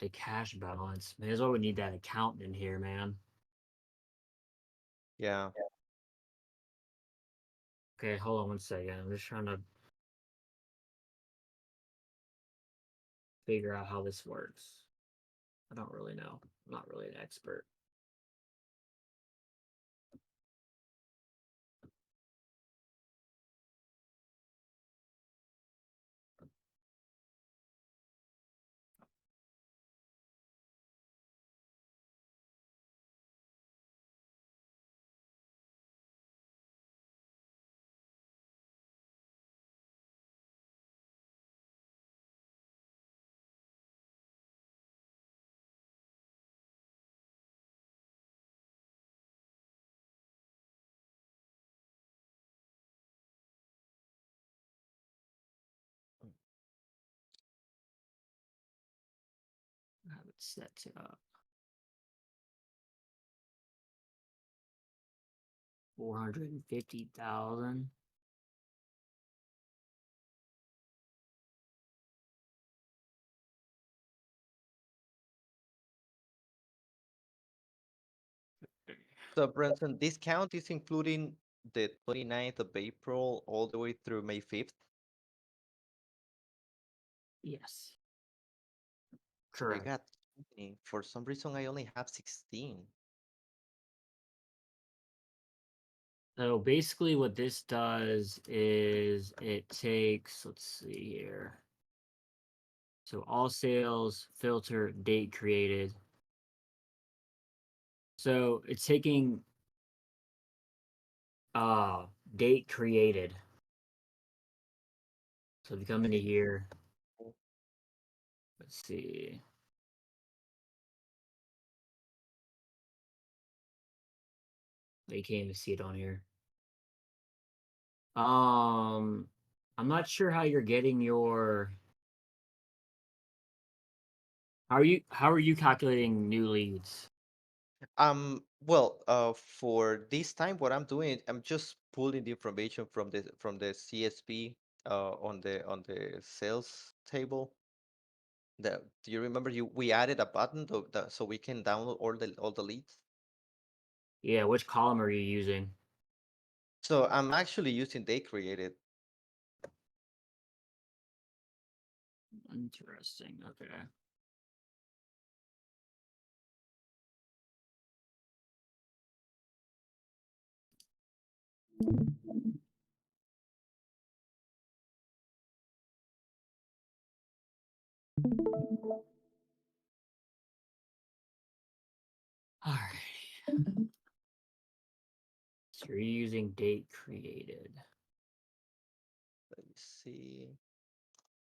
the cash balance. Man, that's why we need that accountant in here, man. Yeah. Okay, hold on one second. I'm just trying to figure out how this works. I don't really know. I'm not really an expert. I have it set to 450,000. So, Branson, this count is including the 29th of April all the way through May 5th. Yes, So you correct. got 20. For some reason, I only have 16. So basically, what this does is it takes, let's see here. So all sales, filter, date created. So it's taking uh date created. So if you come into Okay. here, let's see. You can't even see it on here. Um, I'm not sure how you're getting your. How are you calculating new leads? Well, for this time, what I'm doing, I'm just pulling the information from the CSV on the sales table. Do you remember we added a button so we can download all the leads? Yeah, which column are you using? So I'm actually using they created. Interesting. Okay. All right. So you're using date created, Let me see.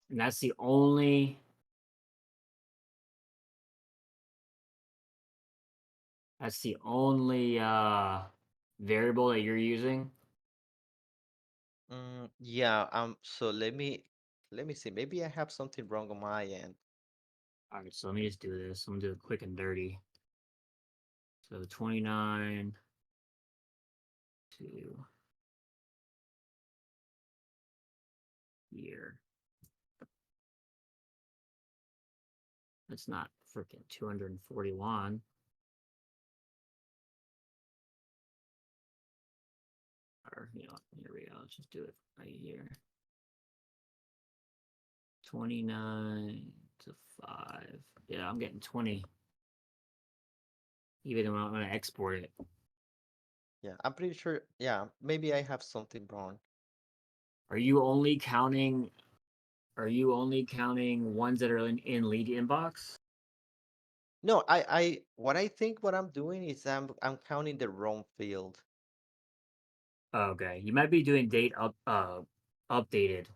and that's the only. That's the only variable that you're using. Yeah. So let me see. Maybe I have something wrong on my end. All right. So let me just do this. I'm gonna do it quick and dirty. So 29 to year. That's not freaking 241. Or here we go. Let's just do it right here. 29 to 5. Yeah, I'm getting 20. Even when I'm gonna export it. Yeah, I'm pretty sure. Yeah, maybe I have something wrong. Are you only counting? Are you only counting ones that are in lead inbox? No, what I think what I'm doing is I'm counting the wrong field. Okay, you might be doing date updated.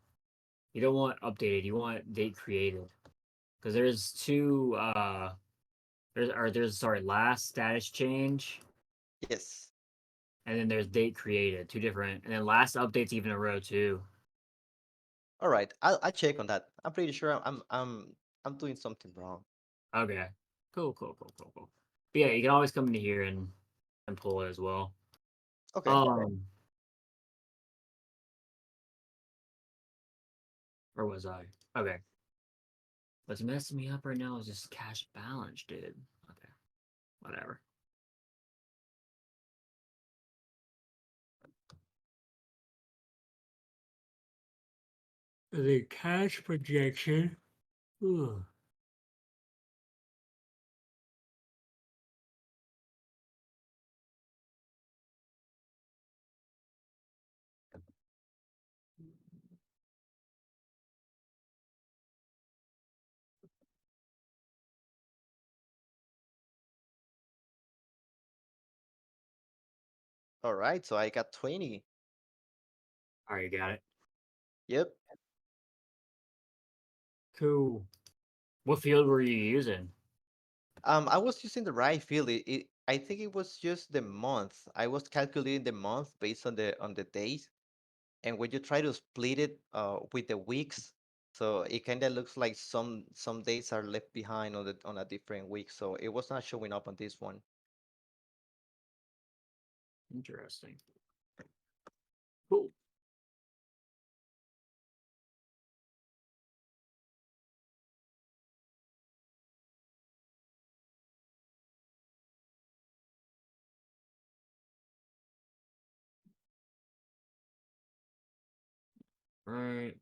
You don't want updated. You want date created because there's two there's sorry last status change Yes. and then there's date created, two different, and then last update's even a row too. All right. I'll check on that. I'm pretty sure I'm doing something wrong. Okay, cool. But yeah, you can always come into here and pull it as well. Okay. Um, where was I? Okay, What's messing me up right now is just cash balance, dude. Okay, whatever. The cash projection. Ugh. All right, so I got 20. All right, you got it. Yep. Cool. What field were you using? I was using the right field. I think it was just the month. I was calculating the month based on the days, and when you try to split it with the weeks, so it kind of looks like some days are left behind on a different week. So it was not showing up on this one. Interesting. Cool. All right.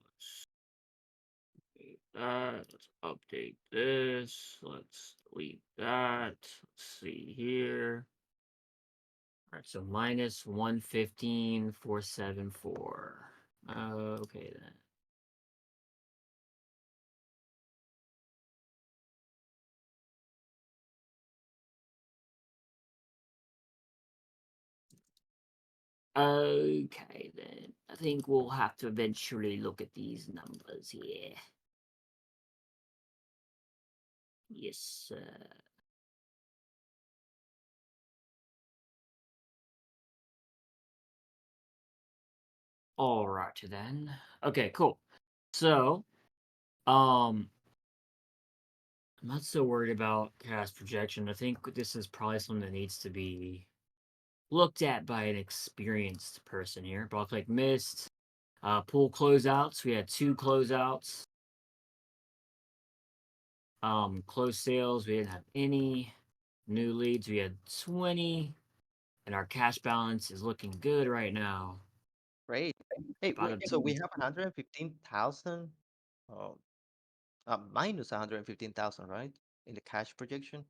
Let's update this. Let's delete that. Let's see here. All right, so minus 115,474. Okay then. Okay then. I think we'll have to eventually look at these numbers here. Yes, sir. All right then. Okay, cool. So, um, I'm not so worried about cast projection. I think this is probably something that needs to be looked at by an experienced person here. But I'll click missed. Pool closeouts. We had two closeouts. Closed sales. We didn't have any. New leads. We had 20. And our cash balance is looking good right now. Great. Hey, About a so we have 115,000, uh, minus 115,000, right? In the cash projection.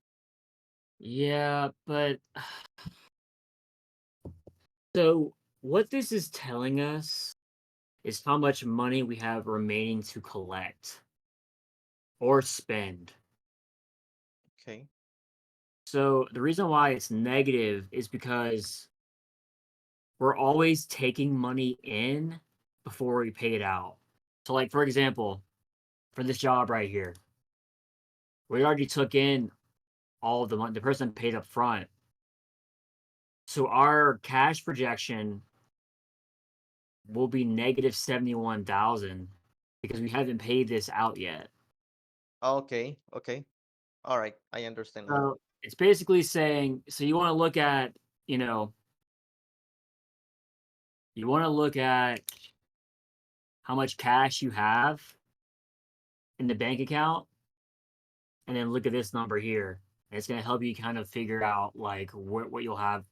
yeah, but so what this is telling us is how much money we have remaining to collect or spend. Okay. So the reason why it's negative is because we're always taking money in before we pay it out. So, like for example, for this job right here, we already took in all of the money. The person paid up front. So our cash projection will be negative 71,000 because we haven't paid this out yet. Okay. Okay. All right. I understand now. So it's basically saying, so you want to look at, you know, you want to look at how much cash you have in the bank account and then look at this number here. And it's going to help you kind of figure out like what you'll have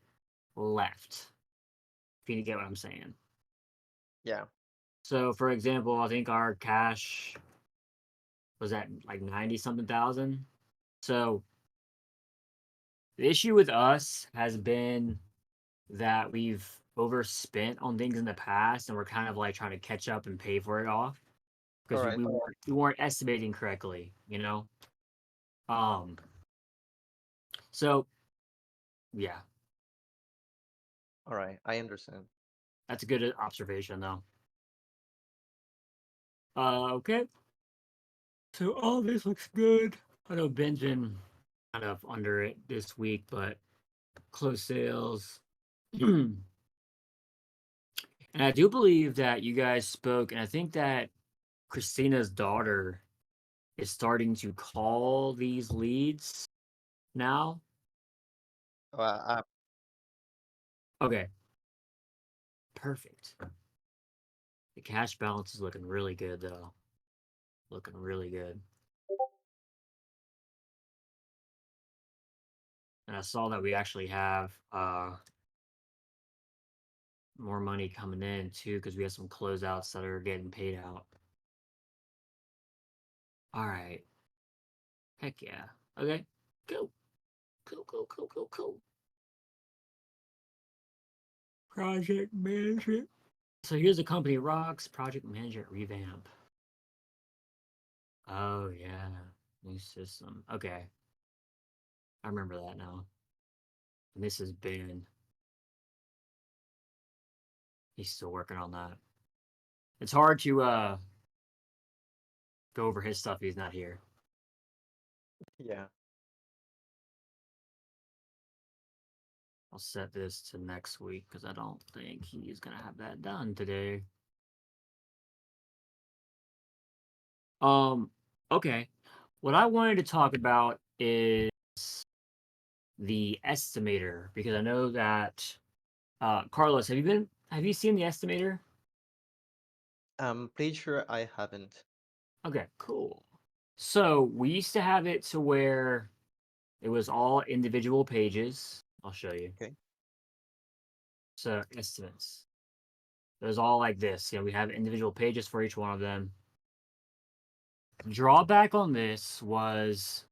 left. If you get what I'm saying. Yeah. So, for example, I think our cash was at like 90 something thousand. So, the issue with us has been that we've overspent on things in the past and we're kind of like trying to catch up and pay for it off All because right. we weren't estimating correctly, you know? Um, so yeah, All right. I understand. that's a good observation though. Okay. So all this looks good. I know Ben's been kind of under it this week, but close sales. And I do believe that you guys spoke, and I think that Christina's daughter is starting to call these leads now. Uh, Okay, perfect. The cash balance is looking really good, though. Looking really good. and I saw that we actually have more money coming in too because we have some closeouts that are getting paid out. All right. Heck yeah. Okay. Cool. Cool, cool, cool, cool, cool. Project management. So here's the company rocks project management revamp. Oh yeah. New system. Okay. I remember that now. And this is Ben. He's still working on that. It's hard to go over his stuff. He's not here. Yeah. I'll set this to next week because I don't think he's gonna have that done today. Um, okay. What I wanted to talk about is the estimator because I know that Carlos, have you seen the estimator? I'm pretty sure I haven't. Okay, cool. So we used to have it to where it was all individual pages. I'll show you. Okay. So estimates. It was all like this. We have individual pages for each one of them. Drawback on this was,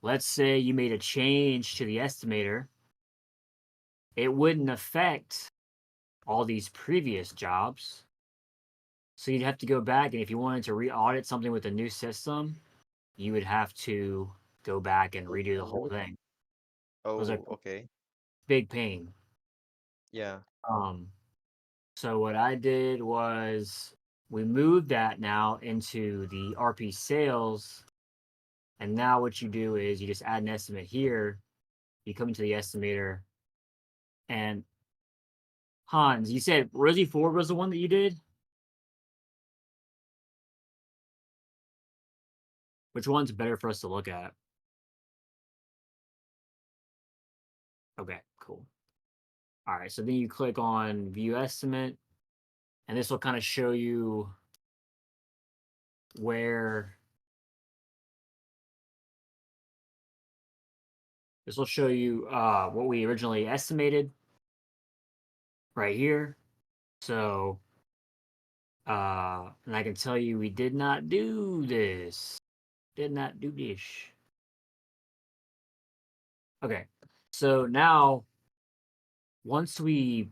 let's say you made a change to the estimator, it wouldn't affect all these previous jobs. So you'd have to go back, and if you wanted to re-audit something with a new system, you would have to go back and redo the whole thing. It was a Oh, okay. big pain. Yeah. Um, so what I did was we moved that now into the RP sales, and now what you do is you just add an estimate here. You come into the estimator, and Hans, you said Rosie Ford was the one that you did? Which one's better for us to look at? Okay, cool. All right, so then you click on view estimate, and this will kind of show you where this will show you what we originally estimated right here. So, and I can tell you we did not do this. Did not do this. Okay, so now once we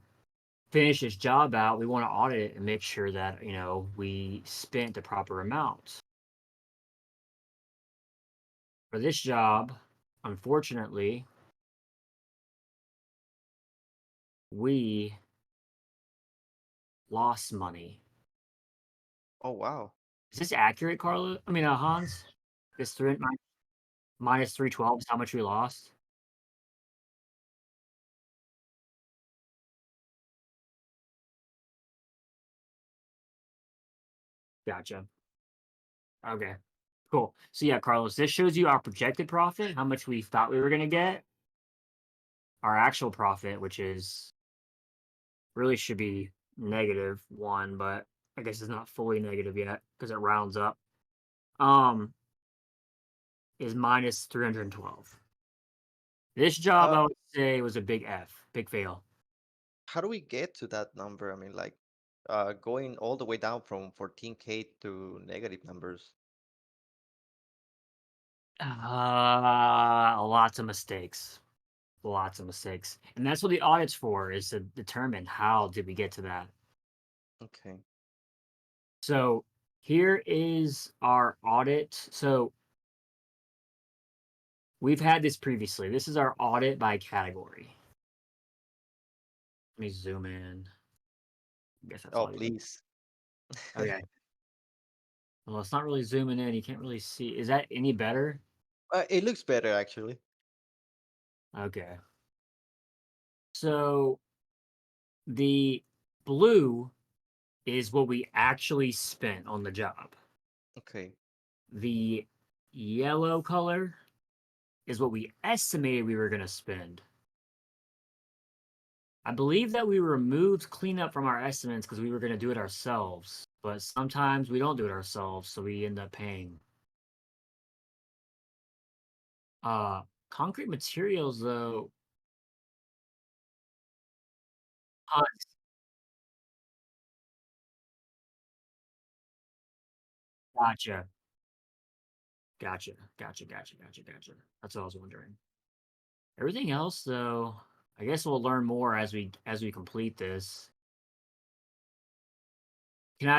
finish this job out, we want to audit it and make sure that, we spent the proper amount. For this job, unfortunately, we lost money. Oh, wow. Is this accurate, Carlo? I mean, Hans? This minus 312 is how much we lost? Gotcha. Okay. Cool. So yeah, Carlos, this shows you our projected profit, how much we thought we were gonna get, our actual profit, which is really should be -1, but I guess it's not fully negative yet because it rounds up. Um, is minus 312. This job, Uh, I would say, was a big F, big fail. how do we get to that number? I mean, like, going all the way down from 14K to negative numbers. Lots of mistakes. Lots of mistakes. And that's what the audit's for, is to determine how did we get to that. Okay. So here is our audit. So we've had this previously. This is our audit by category. Let me zoom in. I guess that's Oh, all you. please. Okay. Well, it's not really zooming in. You can't really see. Is that any better? It looks better actually. Okay. So the blue is what we actually spent on the job. Okay. The yellow color is what we estimated we were going to spend. I believe that we removed cleanup from our estimates because we were going to do it ourselves, but sometimes we don't do it ourselves, so we end up paying. Concrete materials, though. Uh, gotcha. Gotcha. That's what I was wondering. Everything else, though, I guess we'll learn more as we complete this. Can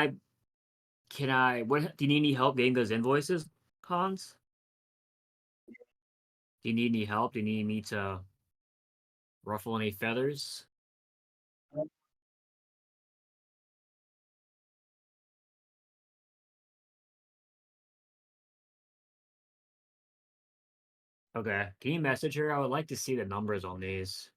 I what do you need any help getting those invoices, Hans? Do you need any help? Do you need me to ruffle any feathers? Okay. Can you message her? I would like to see the numbers on these.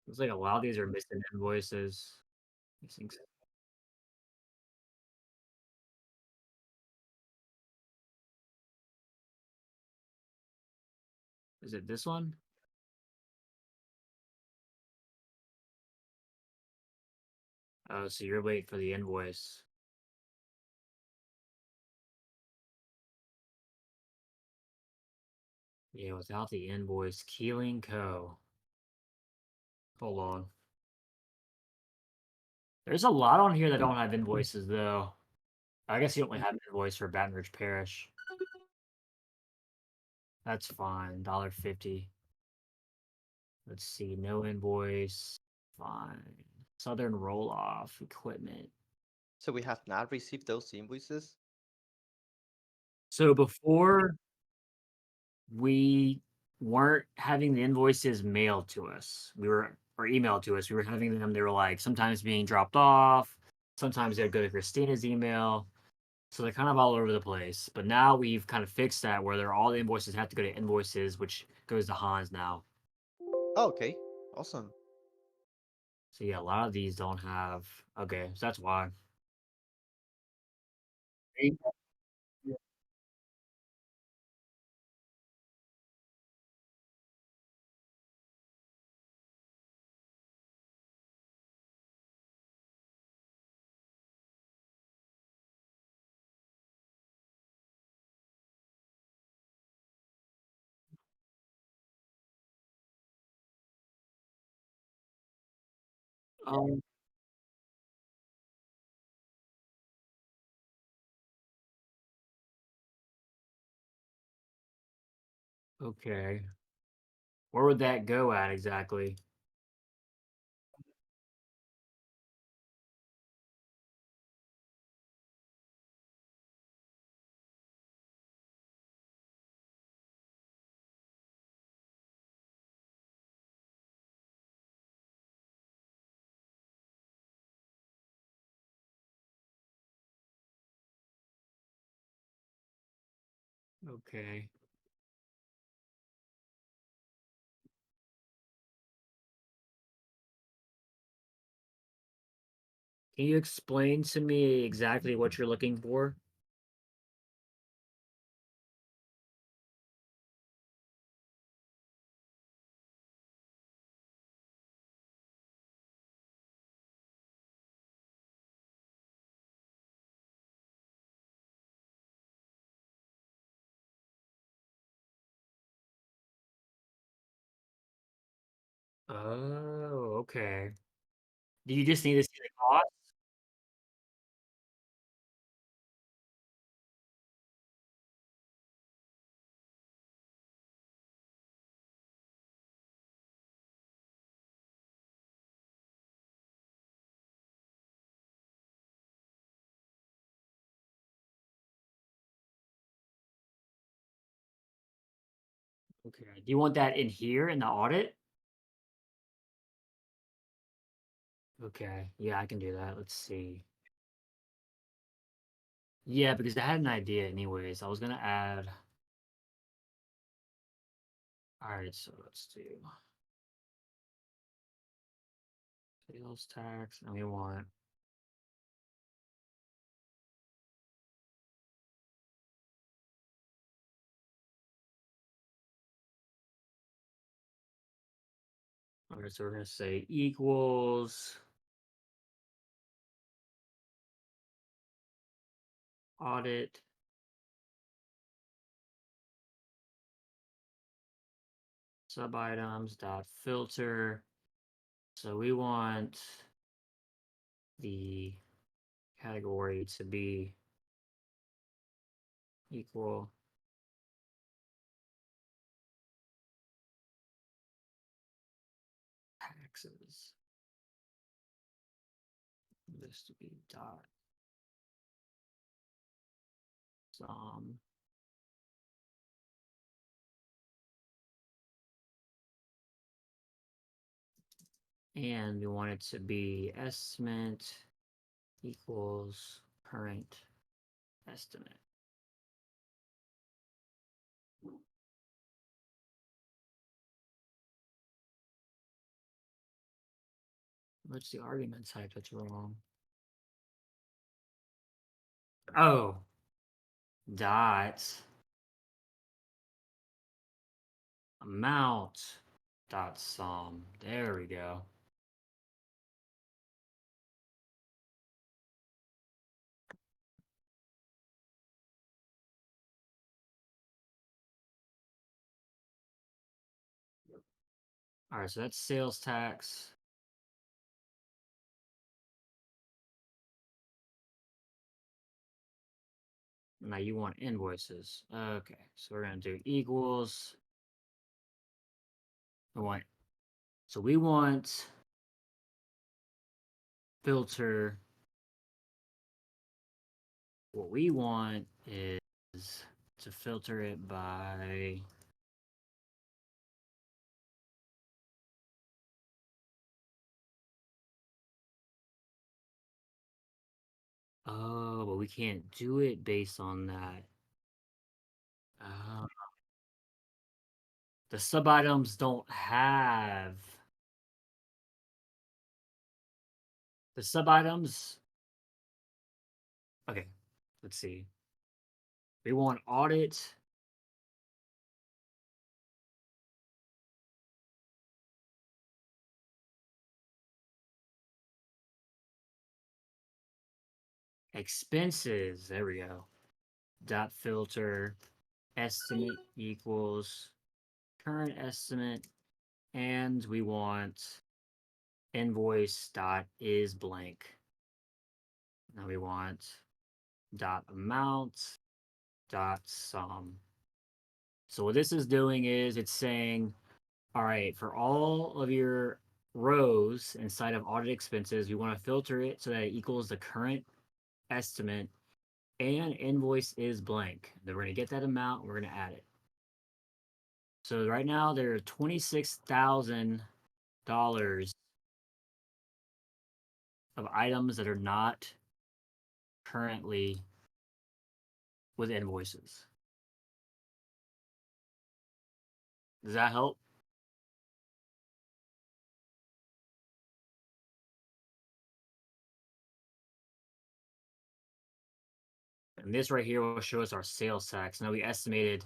Looks like a lot of these are missing invoices. Missing. Is it this one? Oh, so you're waiting for the invoice. Yeah, without the invoice, Keeling Co. Hold on. There's a lot on here that don't have invoices though. I guess you only have an invoice for Baton Rouge Parish. That's fine. $1.50. Let's see. No invoice. Fine. Southern roll off equipment. So we have not received those invoices. So before we weren't having the invoices mailed to us. We were or emailed to us. We were having them. They were like sometimes being dropped off. Sometimes they'd go to Christina's email. So they're kind of all over the place. But now we've kind of fixed that where they're all the invoices have to go to invoices, which goes to Hans now. Oh, okay, awesome. So yeah, a lot of these don't have. Okay, so that's why. Um. Okay. Where would that go at exactly? Okay. Can you explain to me exactly what you're looking for? Oh, okay. Do you just need to see the cost? Okay. Do you want that in here in the audit? Okay. Yeah, I can do that. Let's see. Yeah, because I had an idea anyways. I was gonna add. All right, so let's do sales tax, and we want All right, so we're gonna say equals audit sub items dot filter. So we want the category to be equal taxes. This to be dot sum. And we want it to be estimate equals current estimate. What's the argument type that's wrong? Oh, dot amount dot sum. There we go. All right, so that's sales tax. Now you want invoices. Okay, so we're gonna do equals. We want filter. What we want is to filter it by oh, but we can't do it based on that. Uh, the sub items don't have the sub items. Okay, let's see. We want audit. Expenses. There we go. Dot filter estimate equals current estimate, and we want invoice dot is blank. Now we want dot amount dot sum. So what this is doing is it's saying, all right, for all of your rows inside of audit expenses, we want to filter it so that it equals the current estimate and invoice is blank. Then we're going to get that amount, we're going to add it. So right now there are $26,000 of items that are not currently with invoices. Does that help? And this right here will show us our sales tax. Now we estimated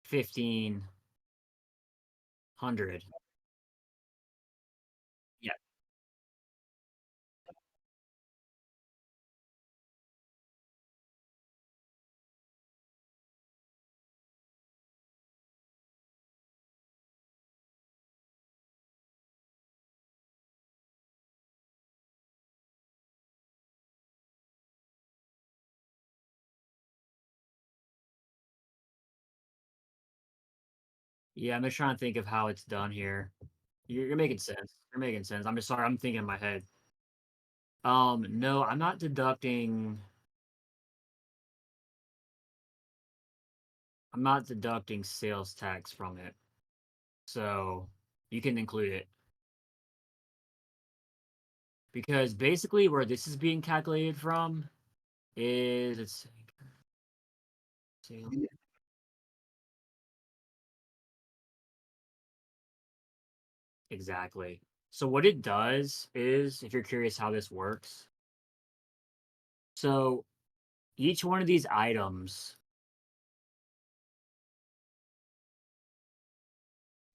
1,500. Yeah. Yeah, I'm just trying to think of how it's done here. You're making sense. You're making sense. I'm just sorry. I'm thinking in my head. No, I'm not deducting. I'm not deducting sales tax from it. So you can include it because basically where this is being calculated from is it's sales. Exactly. So what it does is, if you're curious how this works, so each one of these items,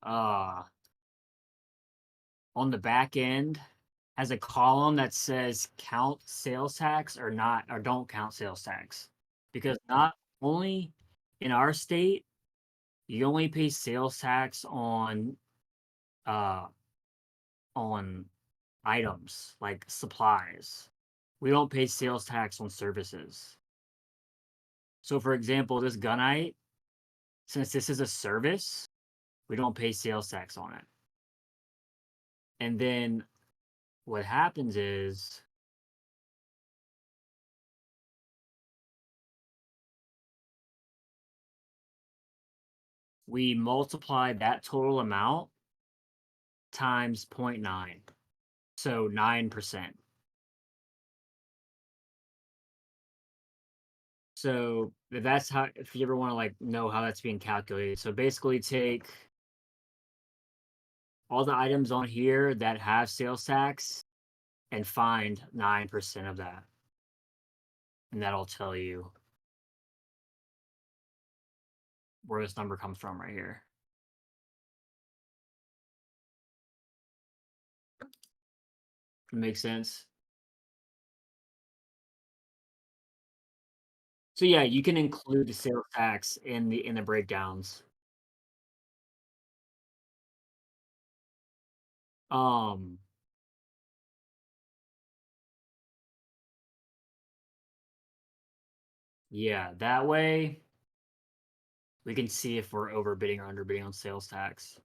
uh, on the back end has a column that says count sales tax or not, or don't count sales tax. Because not only in our state, you only pay sales tax uh on items like supplies. We don't pay sales tax on services. So for example, this gunite, since this is a service, we don't pay sales tax on it. And then what happens is we multiply that total amount times 0.9. So 9%. So that's how, if you ever want to like know how that's being calculated. So basically take all the items on here that have sales tax and find 9% of that. And that'll tell you where this number comes from right here. Makes sense? So yeah, you can include the sales tax in the breakdowns. Um, yeah, that way we can see if we're overbidding or underbidding on sales tax.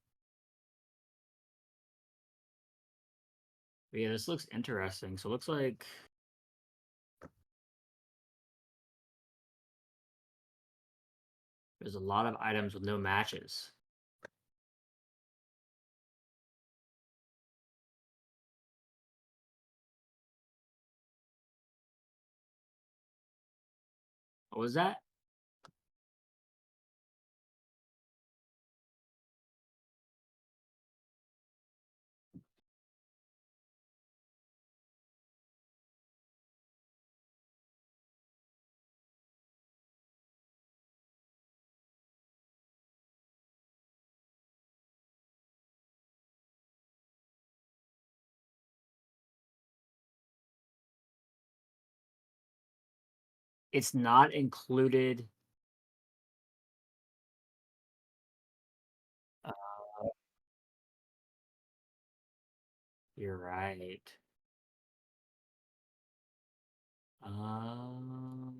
But yeah, this looks interesting. So it looks like there's a lot of items with no matches. What was that? It's not included. Uh, you're right. Um,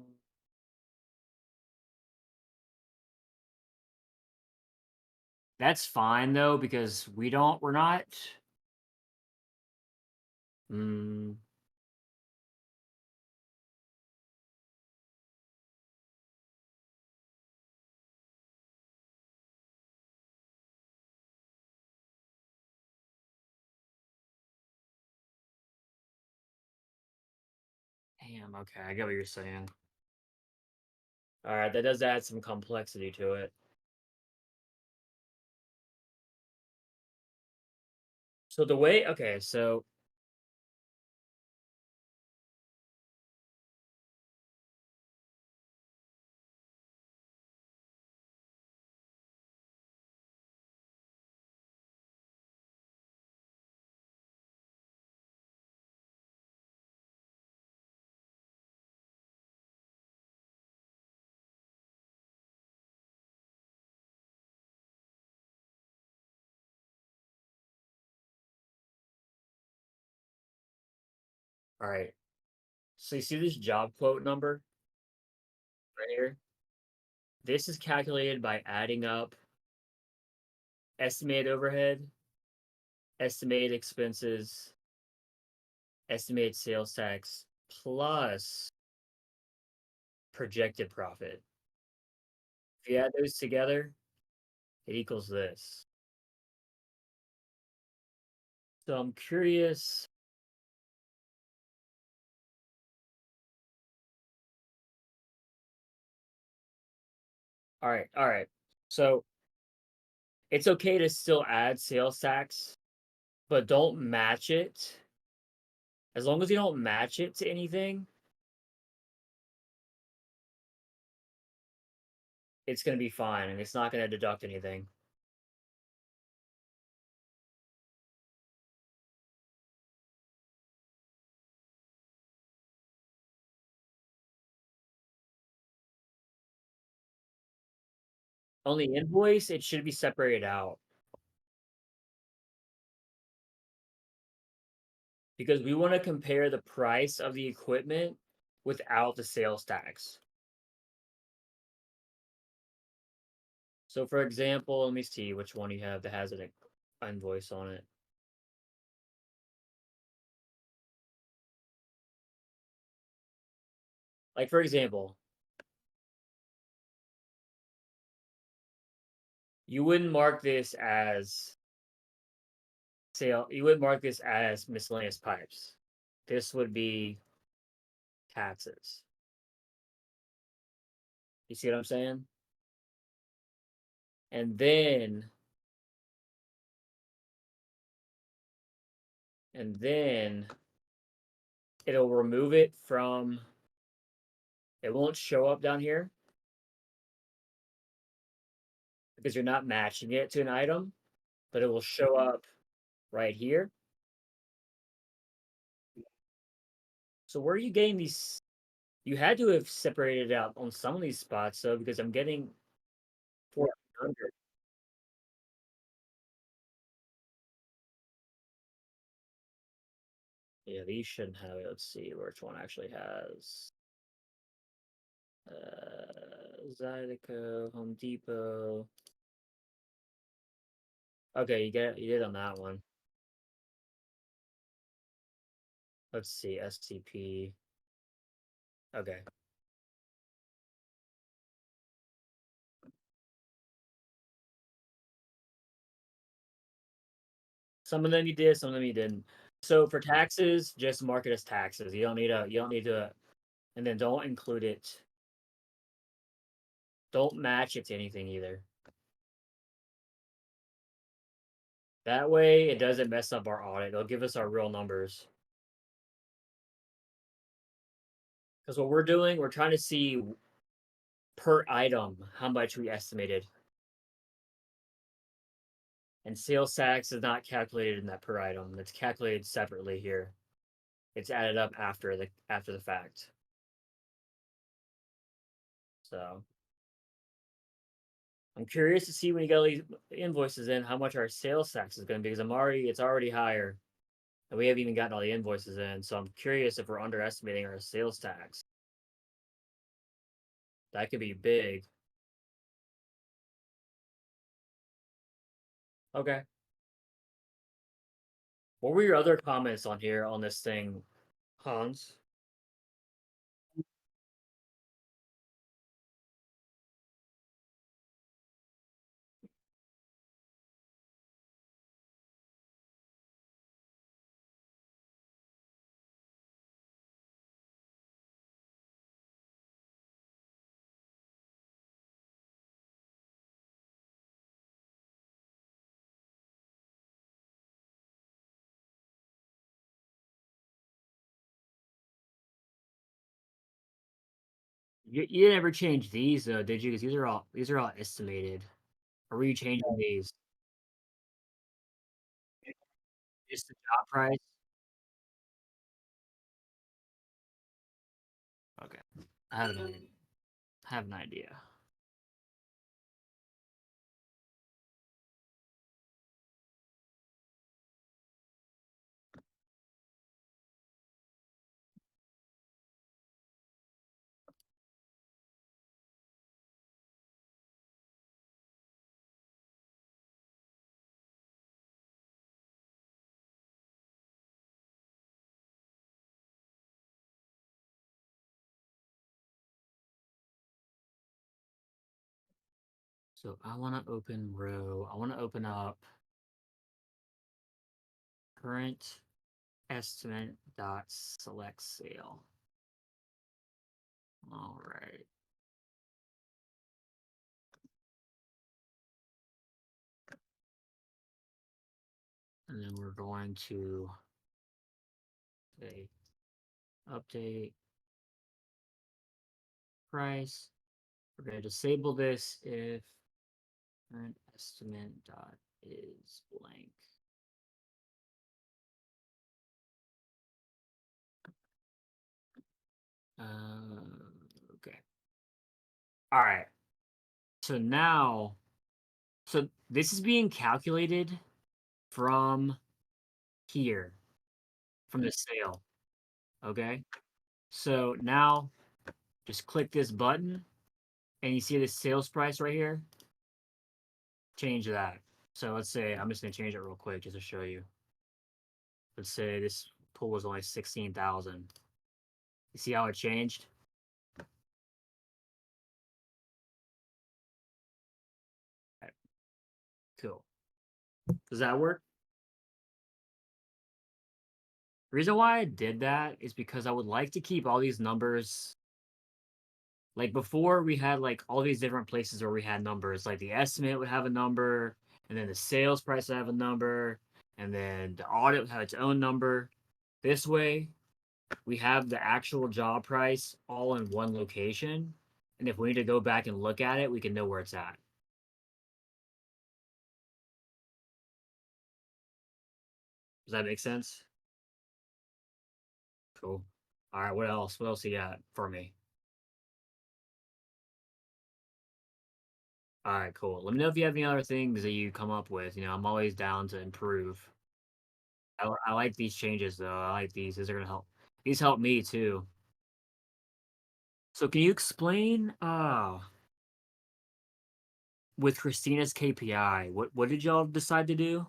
that's fine though because we're not. Mm, damn. Okay, I get what you're saying. All right, that does add some complexity to it. So the way, okay, so all right. So you see this job quote number right here? This is calculated by adding up estimated overhead, estimated expenses, estimated sales tax, plus projected profit. If you add those together, it equals this. So I'm curious. All right, all right. So it's okay to still add sales tax, but don't match it. As long as you don't match it to anything, it's going to be fine and it's not going to deduct anything. On the invoice, it should be separated out because we want to compare the price of the equipment without the sales tax. So, for example, let me see which one you have that has an invoice on it. Like, for example, you wouldn't mark this as sale. You would mark this as miscellaneous pipes. This would be taxes. You see what I'm saying? And then it'll remove it from, it won't show up down here because you're not matching it to an item, but it will show up right here. So where are you getting these? You had to have separated it out on some of these spots, though, because I'm getting 400. Yeah, these shouldn't have it. Let's see which one actually has. Zydeco, Home Depot. Okay, you did on that one. Let's see, STP. Okay. Some of them you did, some of them you didn't. So for taxes, just mark it as taxes. You don't need to, and then don't include it. Don't match it to anything either. That way it doesn't mess up our audit. They'll give us our real numbers. Because what we're doing, we're trying to see per item how much we estimated. And sales tax is not calculated in that per item. It's calculated separately here. It's added up after the fact. So I'm curious to see when you get all these invoices in how much our sales tax is going to be because it's already higher. And we haven't even gotten all the invoices in. So I'm curious if we're underestimating our sales tax. That could be big. Okay. What were your other comments on here on this thing, Hans? You never changed these though, did you? Because these are all estimated. Or were you changing these? Just the job price? Okay. I have an idea. So I want to open row. I want to open up current estimate dot select sale. All right. And then we're going to say update price. We're going to disable this if current estimate dot is blank. Okay. All right. So now, so this is being calculated from here, from the sale. Okay. So now just click this button and you see the sales price right here. Change that. So let's say I'm just gonna change it real quick just to show you. Let's say this pool was only 16,000. You see how it changed? Right, cool. Does that work? The reason why I did that is because I would like to keep all these numbers. Like before, we had like all these different places where we had numbers. Like the estimate would have a number, and then the sales price would have a number, and then the audit would have its own number. This way, we have the actual job price all in one location. And if we need to go back and look at it, we can know where it's at. Does that make sense? Cool. All right, what else? What else you got for me? All right, cool. Let me know if you have any other things that you come up with. I'm always down to improve. I like these changes though. I like these. These are gonna help. These help me too. So can you explain with Christina's KPI, what did y'all decide to do?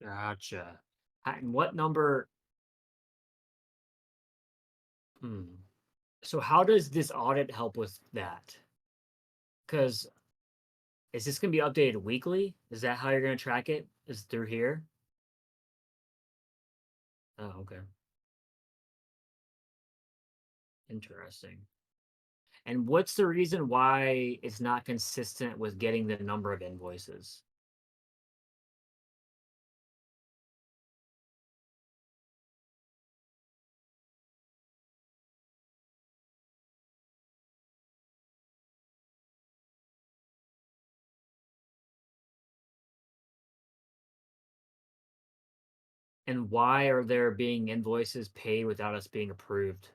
Gotcha. And what number? Hmm. So how does this audit help with that? Because is this gonna be updated weekly? Is that how you're gonna track it? Is through here? Oh, okay. Interesting. And what's the reason why it's not consistent with getting the number of invoices? And why are there being invoices paid without us being approved?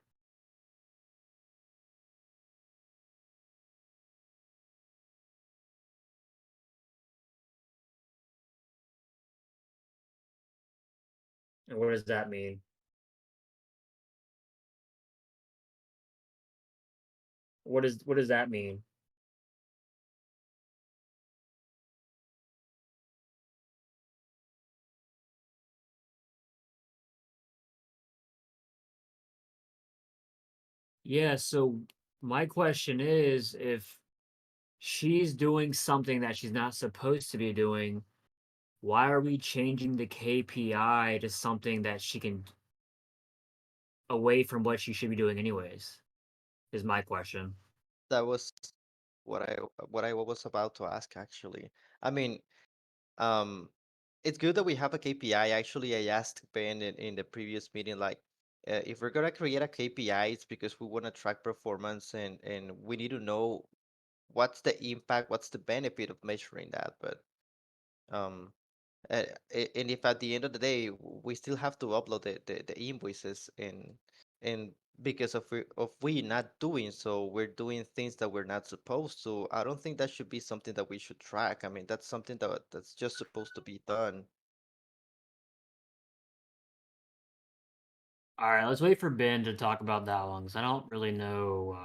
And what does that mean? What does that mean? Yeah, so my question is if she's doing something that she's not supposed to be doing, why are we changing the KPI to something that she can away from what she should be doing anyways? Is my question. That was what I was about to ask actually. I mean, um, it's good that we have a KPI. Actually, I asked Ben in the previous meeting, like, if we're gonna create a KPI, it's because we want to track performance and we need to know what's the impact, what's the benefit of measuring that. But um, and if at the end of the day we still have to upload the invoices and because of we not doing so, we're doing things that we're not supposed to. I don't think that should be something that we should track. I mean, that's something that's just supposed to be done. All right, let's wait for Ben to talk about that one because I don't really know.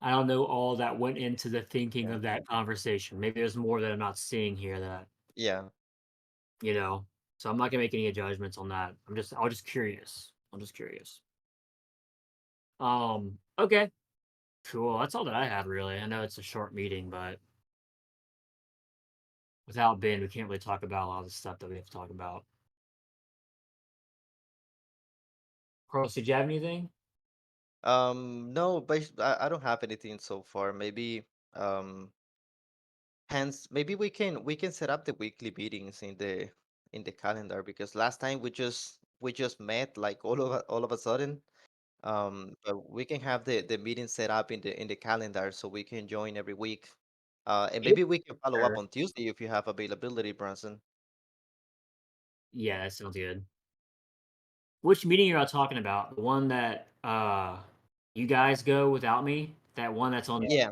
I don't know all that went into the thinking Yeah. of that conversation. Maybe there's more that I'm not seeing here that, Yeah. you know. So I'm not gonna make any judgments on that. I'm just curious. I'm just curious. Okay, cool. That's all that I had really. I know it's a short meeting, but without Ben, we can't really talk about a lot of the stuff that we have to talk about. Carlos, did you have anything? No, but I don't have anything so far. Maybe um hence maybe we can set up the weekly meetings in the calendar because last time we just met like all of a sudden. But we can have the meeting set up in the calendar so we can join every week. And Yeah, maybe we can follow up sure. on Tuesday if you have availability, Bronson. Yeah, that sounds good. Which meeting are you all talking about? The one that you guys go without me? That one that's on. Yeah.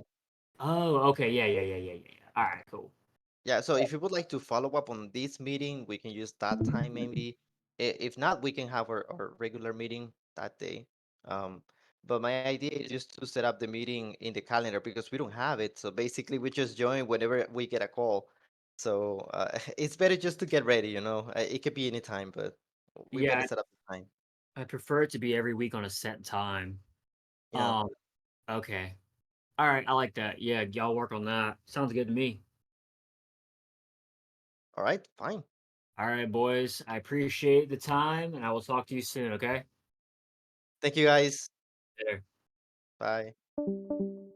Oh, okay. Yeah, yeah, yeah, yeah, yeah, yeah. All right, cool. Yeah, so if you would like to follow up on this meeting, we can use that time maybe. If not, we can have our regular meeting that day. Um, but my idea is just to set up the meeting in the calendar because we don't have it. So basically, we just join whenever we get a call. So it's better just to get ready, you know. It could be any time, but we better Yeah, set up the time. I prefer it to be every week on a set time. Yeah. Um, okay. All right, I like that. Yeah, y'all work on that. Sounds good to me. All right, fine. All right, boys. I appreciate the time, and I will talk to you soon. Okay. Thank you guys. Later. Bye.